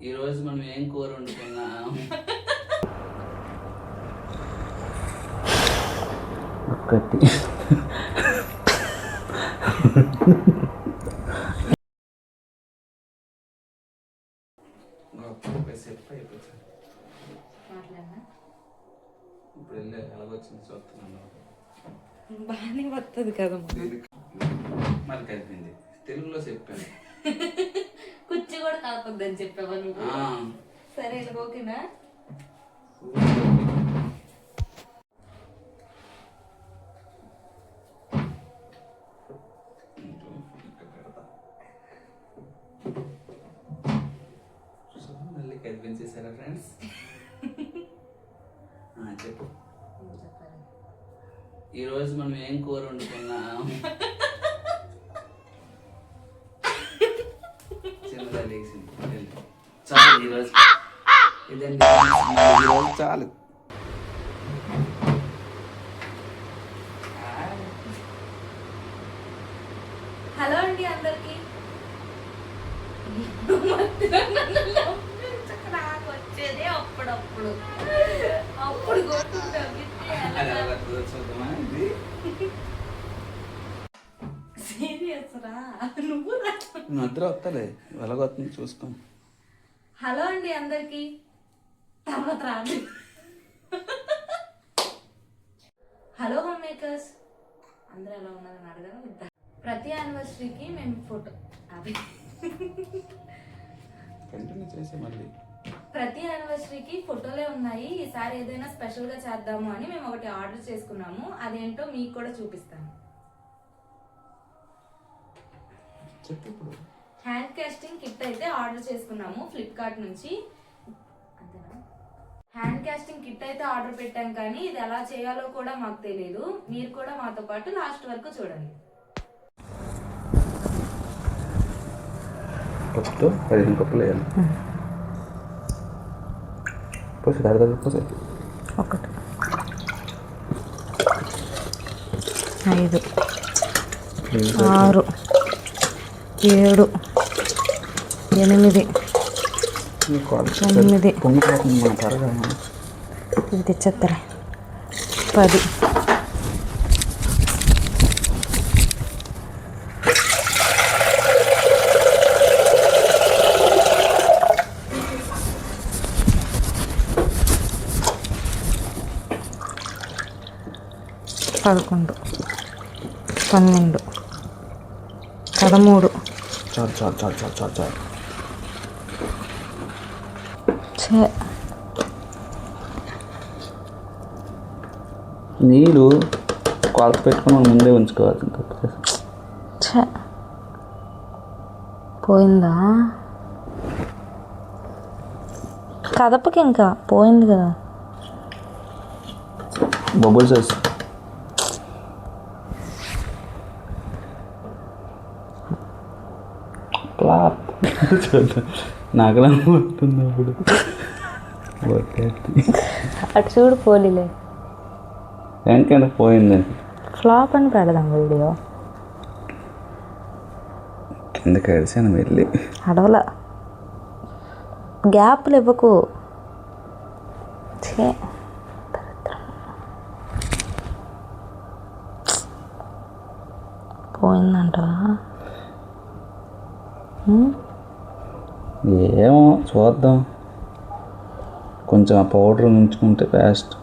ఈరోజు మనం ఏం కూర వండుకున్నాం? ఒకటి సెట్ అయిపోతుంది. ఇప్పుడు వెళ్ళి ఎలాగొచ్చింది చూస్తున్నాను. బాగానే వస్తుంది కదా మరి కలిపింది తెలుగులో చెప్పాను. కుర్చీ కూడా కాకపోద్దని చెప్పావా నువ్వు? సరే ఓకేనా? మళ్ళీ కనిపించేసారా ఫ్రెండ్స్? చెప్పు. ఈరోజు మనం ఏం కూర వండుకున్నాం? చిన్నగా లేచింది చాలు. ఈరోజు ఇదండి, ఈరోజు చాలు. హలో అండి అందరికి. నాకు వచ్చేదే అప్పుడప్పుడు అప్పుడు సీరియస్ రా నువ్వు నిద్ర వస్తలే వెలగొస్తుంది చూసుకో. హలో అండి అందరికి. తర్వాత రాండి. హలో హోమ్ మేకర్స్ అందరూ ఎలా ఉన్నారని అడగడం. ప్రతి యానివర్సరీకి మేము ఫోటో అది కంటిన్యూ చేసే మళ్ళీ ప్రతి యానివర్సరీకి ఫోటోలే ఉన్నాయి. ఈసారి ఏదైనా స్పెషల్ గా చేద్దాము అని మేము ఒకటి ఆర్డర్ చేసుకున్నాము. అదేంటో మీకు కూడా చూపిస్తాను. హ్యాండ్ కాస్టింగ్ కిట్ అయితే ఆర్డర్ చేసుకున్నాము ఫ్లిప్కార్ట్ నుంచి. అంతేనా? హ్యాండ్ కాస్టింగ్ కిట్ అయితే ఆర్డర్ పెట్టాం, కానీ ఇది ఎలా చేయాలో కూడా మాకు తెలియదు. మీరు కూడా మాతో పాటు లాస్ట్ వరకు చూడండి. ఫస్ట్ 15 కప్పులు వేయాలి. పోసి అరగదు. పోసి 1 5 6 7 8 9 ఇది తెచ్చేస్తారా 10 11 12 13 చాలు. నీళ్ళు కొలత పెట్టుకుని ముందే ఉంచుకోవాలి. పోయిందా? కదపకి ఇంకా పోయింది కదా. బబుల్స్ వేసి నాకలా పడుతుంది. అప్పుడు అటు చూడు పోలీలే వెనకంటే పోయింది. ఫ్లాప్ అని పెడదాం వీడియో. కిందకి అడిసాను వెళ్ళి అడవల గ్యాప్లు ఇవ్వకు. పోయిందంటవా? ఏమో చూద్దాం. కొంచెం ఆ పౌడర్ ఉంచుకుంటే పేస్ట్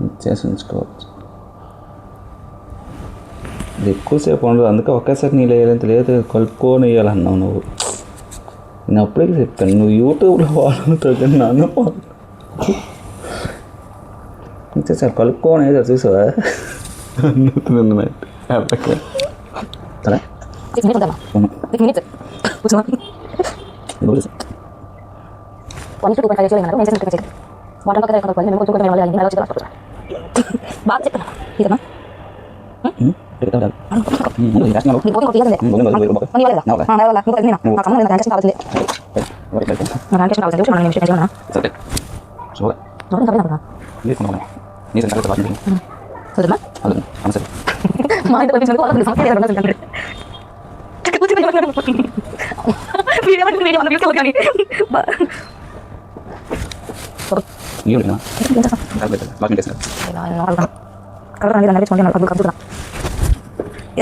ఇచ్చేసి ఉంచుకోవచ్చు. ఇది ఎక్కువసేపు ఉండదు, అందుకే ఒకేసారి నీళ్ళు వేయాలంత లేదు, కలుపుకొని వేయాలన్నావు నువ్వు. నేను అప్పుడే చెప్పాను నువ్వు యూట్యూబ్లో వాడుతుంది, నన్ను ఇచ్చేసారు కలుపుకొని వేసారు. చూసావా?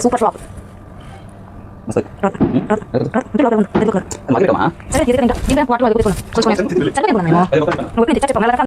Super flop